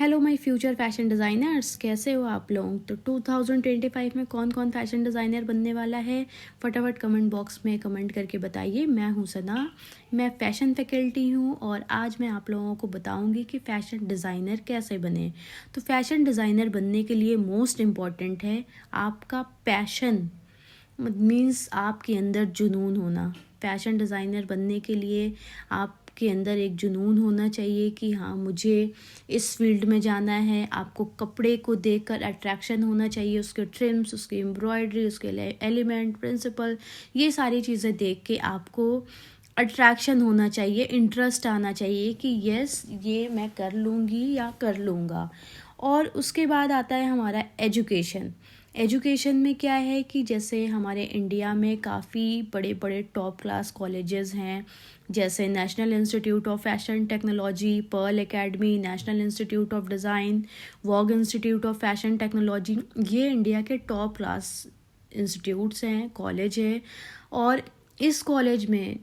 Hello my future fashion designers, कैसे हो आप लोग। तो 2025 में कौन कौन फैशन डिज़ाइनर बनने वाला है, फटाफट कमेंट बॉक्स में कमेंट करके बताइए। मैं हूं सना, मैं फ़ैशन फैकल्टी हूं और आज मैं आप लोगों को बताऊंगी कि फ़ैशन डिज़ाइनर कैसे बने। तो फ़ैशन डिज़ाइनर बनने के लिए मोस्ट इम्पॉर्टेंट है आपका पैशन, मीन्स आपके अंदर जुनून होना। फ़ैशन डिज़ाइनर बनने के लिए आपके अंदर एक जुनून होना चाहिए कि हाँ, मुझे इस फील्ड में जाना है। आपको कपड़े को देखकर अट्रैक्शन होना चाहिए, उसके ट्रिम्स, उसकी एम्ब्रॉयडरी, उसके एलिमेंट, प्रिंसिपल, ये सारी चीज़ें देख के आपको अट्रैक्शन होना चाहिए, इंटरेस्ट आना चाहिए कि यस, ये मैं कर लूँगी या कर लूँगा। और उसके बाद आता है हमारा एजुकेशन। एजुकेशन में क्या है कि जैसे हमारे इंडिया में काफ़ी बड़े बड़े टॉप क्लास कॉलेजेस हैं, जैसे National Institute of Fashion Technology, Pearl Academy, National Institute of Design, Vogue Institute of Fashion Technology. ये इंडिया के टॉप क्लास इंस्टीट्यूट्स हैं, कॉलेज है। और इस कॉलेज में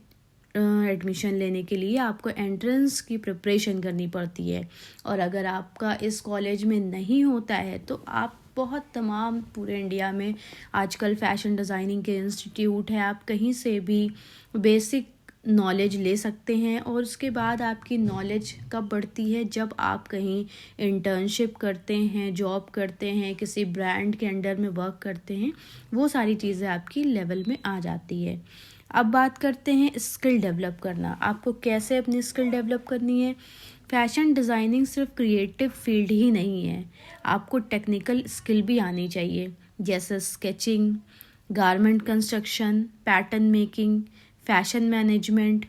एडमिशन लेने के लिए आपको एंट्रेंस की प्रिपरेशन करनी पड़ती है। और अगर आपका इस कॉलेज में नहीं होता है तो आप बहुत तमाम पूरे इंडिया में आजकल फ़ैशन डिज़ाइनिंग के इंस्टीट्यूट है, आप कहीं से भी बेसिक नॉलेज ले सकते हैं। और उसके बाद आपकी नॉलेज कब बढ़ती है, जब आप कहीं इंटर्नशिप करते हैं, जॉब करते हैं, किसी ब्रांड के अंडर में वर्क करते हैं, वो सारी चीज़ें आपकी लेवल में आ जाती है। अब बात करते हैं स्किल डेवलप करना। आपको कैसे अपनी स्किल डेवलप करनी है। फैशन डिज़ाइनिंग सिर्फ क्रिएटिव फील्ड ही नहीं है, आपको टेक्निकल स्किल भी आनी चाहिए, जैसे sketching, garment construction, pattern making, fashion management.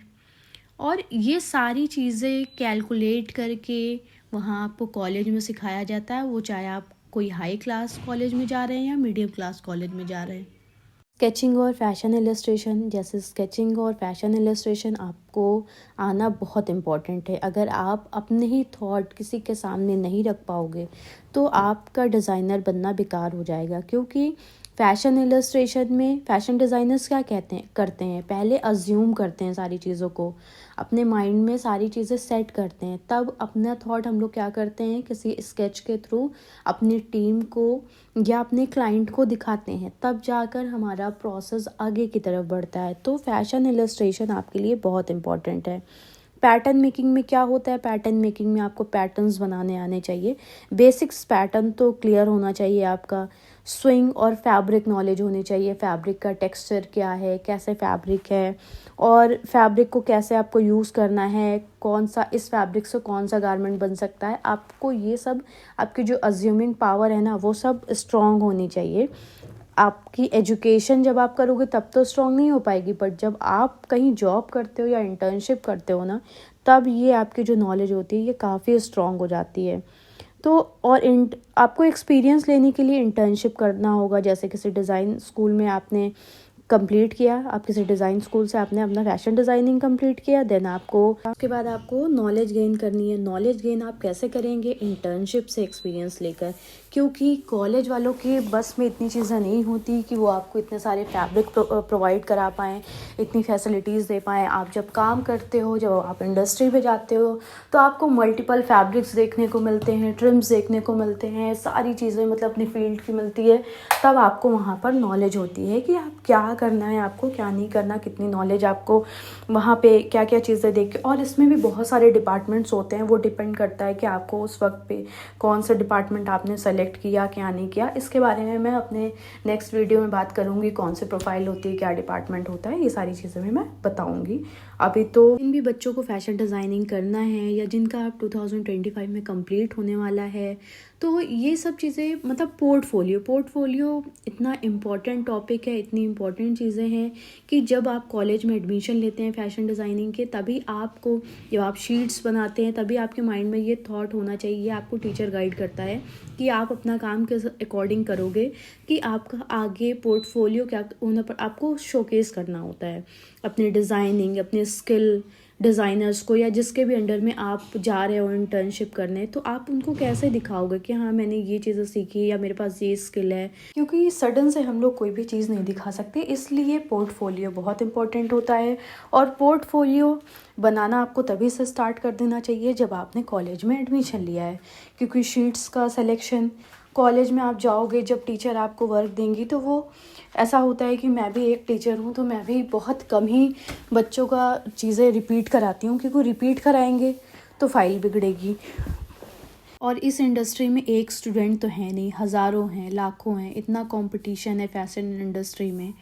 और ये सारी चीज़ें कैलकुलेट करके वहाँ आपको कॉलेज में सिखाया जाता है, वो चाहे आप कोई हाई क्लास कॉलेज में जा रहे हैं या मीडियम क्लास कॉलेज में जा रहे हैं। स्केचिंग और फैशन इलस्ट्रेशन, जैसे स्केचिंग और फैशन इलस्ट्रेशन आपको आना बहुत इम्पॉर्टेंट है। अगर आप अपने ही थॉट किसी के सामने नहीं रख पाओगे तो आपका डिज़ाइनर बनना बेकार हो जाएगा। क्योंकि फ़ैशन इलस्ट्रेशन में फ़ैशन डिज़ाइनर्स क्या करते हैं, पहले अज्यूम करते हैं सारी चीज़ों को, अपने माइंड में सारी चीज़ें सेट करते हैं, तब अपना थॉट हम लोग क्या करते हैं, किसी स्केच के थ्रू अपनी टीम को या अपने क्लाइंट को दिखाते हैं, तब जाकर हमारा प्रोसेस आगे की तरफ बढ़ता है। तो फैशन इलस्ट्रेशन आपके लिए बहुत इंपॉर्टेंट है। पैटर्न मेकिंग में क्या होता है, पैटर्न मेकिंग में आपको पैटर्न्स बनाने आने चाहिए। बेसिक्स पैटर्न तो क्लियर होना चाहिए आपका। स्विंग और फैब्रिक नॉलेज होनी चाहिए, फैब्रिक का टेक्सचर क्या है, कैसे फैब्रिक है और फैब्रिक को कैसे आपको यूज़ करना है, कौन सा इस फैब्रिक से कौन सा गारमेंट बन सकता है। आपको ये सब, आपकी जो अज्यूमिंग पावर है ना, वो सब स्ट्रॉन्ग होनी चाहिए। आपकी एजुकेशन जब आप करोगे तब तो स्ट्रॉन्ग नहीं हो पाएगी, बट जब आप कहीं जॉब करते हो या इंटर्नशिप करते हो ना, तब ये आपकी जो नॉलेज होती है ये काफ़ी स्ट्रॉन्ग हो जाती है। तो और आपको एक्सपीरियंस लेने के लिए इंटर्नशिप करना होगा, जैसे किसी डिज़ाइन स्कूल में आपने कंप्लीट किया, आप किसी डिज़ाइन स्कूल से आपने अपना फैशन डिज़ाइनिंग कंप्लीट किया, देन आपको उसके बाद आपको नॉलेज गेन करनी है। नॉलेज गेन आप कैसे करेंगे, इंटर्नशिप से एक्सपीरियंस लेकर। क्योंकि कॉलेज वालों के बस में इतनी चीज़ें नहीं होती कि वो आपको इतने सारे फैब्रिक प्रोवाइड करा पाएँ, इतनी फैसिलिटीज़ दे पाएँ। आप जब काम करते हो, जब आप इंडस्ट्री में जाते हो, तो आपको मल्टीपल फैब्रिक्स देखने को मिलते हैं, ट्रिम्स देखने को मिलते हैं, सारी चीज़ें मतलब अपनी फील्ड की मिलती है। तब आपको वहाँ पर नॉलेज होती है कि आप क्या करना है, आपको क्या नहीं करना, कितनी नॉलेज आपको वहाँ पे क्या क्या चीज़ें देख के। और इसमें भी बहुत सारे डिपार्टमेंट्स होते हैं, वो डिपेंड करता है कि आपको उस वक्त पे कौन सा डिपार्टमेंट आपने सेलेक्ट किया, क्या नहीं किया। इसके बारे में मैं अपने नेक्स्ट वीडियो में बात करूँगी, कौन सी प्रोफाइल होती है, क्या डिपार्टमेंट होता है, ये सारी चीज़ें मैं बताऊँगी। अभी तो जिन भी बच्चों को फैशन डिज़ाइनिंग करना है या जिनका अब 2025 में कंप्लीट होने वाला है, तो ये सब चीज़ें मतलब पोर्टफोलियो इतना इम्पॉर्टेंट टॉपिक है, इतनी इम्पॉर्टेंट चीज़ें हैं कि जब आप कॉलेज में एडमिशन लेते हैं फैशन डिज़ाइनिंग के, तभी आपको, जब आप शीट्स बनाते हैं, तभी आपके माइंड में ये थॉट होना चाहिए, आपको टीचर गाइड करता है कि आप अपना काम किस अकॉर्डिंग करोगे, कि आपका आगे पोर्टफोलियो क्या होना पर आपको शोकेस करना होता है, अपनी डिज़ाइनिंग, अपनी स्किल, डिज़ाइनर्स को या जिसके भी अंडर में आप जा रहे हो इंटर्नशिप करने, तो आप उनको कैसे दिखाओगे कि हाँ मैंने ये चीज़ें सीखी या मेरे पास ये स्किल है, क्योंकि सडन से हम लोग कोई भी चीज़ नहीं दिखा सकते। इसलिए पोर्टफोलियो बहुत इंपॉर्टेंट होता है। और पोर्टफोलियो बनाना आपको तभी से स्टार्ट कर देना चाहिए जब आपने कॉलेज में एडमिशन लिया है, क्योंकि शीट्स का सिलेक्शन कॉलेज में आप जाओगे, जब टीचर आपको वर्क देंगी तो वो ऐसा होता है कि मैं भी एक टीचर हूँ, तो मैं भी बहुत कम ही बच्चों का चीज़ें रिपीट कराती हूँ, क्योंकि रिपीट कराएंगे तो फाइल बिगड़ेगी। और इस इंडस्ट्री में एक स्टूडेंट तो है नहीं, हज़ारों हैं, लाखों हैं, इतना कंपटीशन है फैशन इंडस्ट्री में।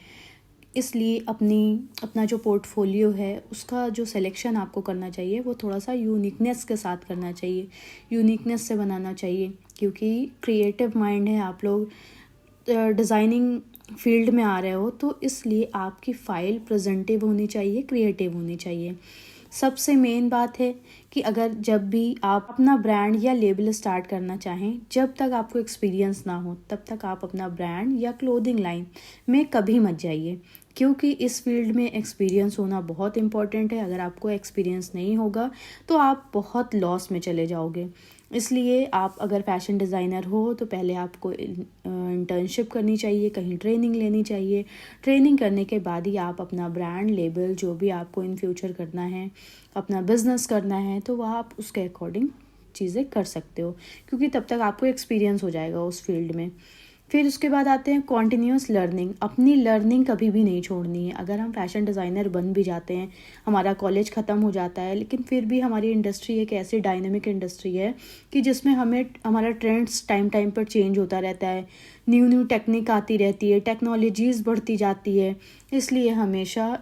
इसलिए अपना जो पोर्टफोलियो है उसका जो सिलेक्शन आपको करना चाहिए वो थोड़ा सा यूनिकनेस के साथ करना चाहिए, यूनिकनेस से बनाना चाहिए, क्योंकि क्रिएटिव माइंड है आप लोग, डिज़ाइनिंग फील्ड में आ रहे हो, तो इसलिए आपकी फ़ाइल प्रेजेंटिव होनी चाहिए, क्रिएटिव होनी चाहिए। सबसे मेन बात है कि अगर जब भी आप अपना ब्रांड या लेबल स्टार्ट करना चाहें, जब तक आपको एक्सपीरियंस ना हो तब तक आप अपना ब्रांड या क्लोथिंग लाइन में कभी मत जाइए, क्योंकि इस फील्ड में एक्सपीरियंस होना बहुत इंपॉर्टेंट है। अगर आपको एक्सपीरियंस नहीं होगा तो आप बहुत लॉस में चले जाओगे। इसलिए आप अगर फैशन डिज़ाइनर हो तो पहले आपको इंटर्नशिप करनी चाहिए, कहीं ट्रेनिंग लेनी चाहिए। ट्रेनिंग करने के बाद ही आप अपना ब्रांड लेबल जो भी आपको इन फ्यूचर करना है, अपना बिजनेस करना है, तो वह आप उसके अकॉर्डिंग चीज़ें कर सकते हो, क्योंकि तब तक आपको एक्सपीरियंस हो जाएगा उस फील्ड में। फिर उसके बाद आते हैं कॉन्टिन्यूस लर्निंग। अपनी लर्निंग कभी भी नहीं छोड़नी है। अगर हम फैशन डिज़ाइनर बन भी जाते हैं, हमारा कॉलेज ख़त्म हो जाता है, लेकिन फिर भी हमारी इंडस्ट्री एक ऐसी डायनेमिक इंडस्ट्री है कि जिसमें हमारा ट्रेंड्स टाइम टाइम पर चेंज होता रहता है, न्यू टेक्निक आती रहती है, टेक्नोलॉजीज़ बढ़ती जाती है। इसलिए हमेशा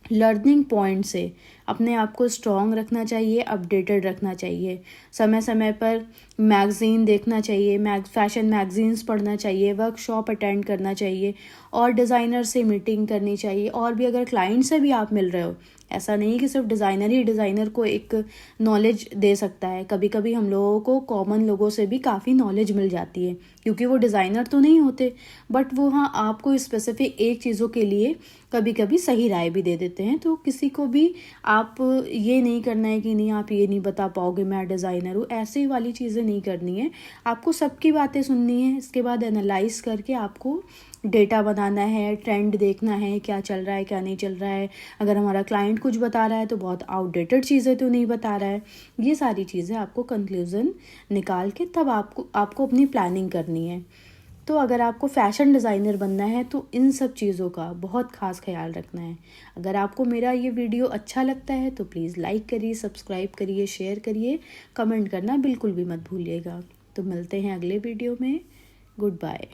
लर्निंग पॉइंट से अपने आप को स्ट्रॉन्ग रखना चाहिए, अपडेटेड रखना चाहिए। समय समय पर मैगज़ीन देखना चाहिए, फैशन मैगज़ीन्स पढ़ना चाहिए, वर्कशॉप अटेंड करना चाहिए और डिज़ाइनर से मीटिंग करनी चाहिए। और भी अगर क्लाइंट से भी आप मिल रहे हो, ऐसा नहीं कि सिर्फ डिज़ाइनर ही डिज़ाइनर को एक नॉलेज दे सकता है। कभी कभी हम लोगों को कॉमन लोगों से भी काफ़ी नॉलेज मिल जाती है, क्योंकि वो डिज़ाइनर तो नहीं होते, बट वो हाँ आपको स्पेसिफिक एक चीज़ों के लिए कभी कभी सही राय भी दे देते हैं। तो किसी को भी आप ये नहीं करना है कि नहीं आप ये नहीं बता पाओगे मैं डिज़ाइनर हूँ, ऐसी वाली चीज़ें नहीं करनी है। आपको सबकी बातें सुननी है, इसके बाद एनालाइज करके आपको डेटा बनाना है, ट्रेंड देखना है क्या चल रहा है क्या नहीं चल रहा है। अगर हमारा क्लाइंट कुछ बता रहा है तो बहुत आउटडेटेड चीज़ें तो नहीं बता रहा है। ये सारी चीज़ें आपको कंक्लूज़न निकाल के तब आपको अपनी प्लानिंग करनी है। तो अगर आपको फ़ैशन डिज़ाइनर बनना है तो इन सब चीज़ों का बहुत ख़ास ख्याल रखना है। अगर आपको मेरा ये वीडियो अच्छा लगता है तो प्लीज़ लाइक करिए, सब्सक्राइब करिए, शेयर करिए, कमेंट करना बिल्कुल भी मत भूलिएगा। तो मिलते हैं अगले वीडियो में। Good bye.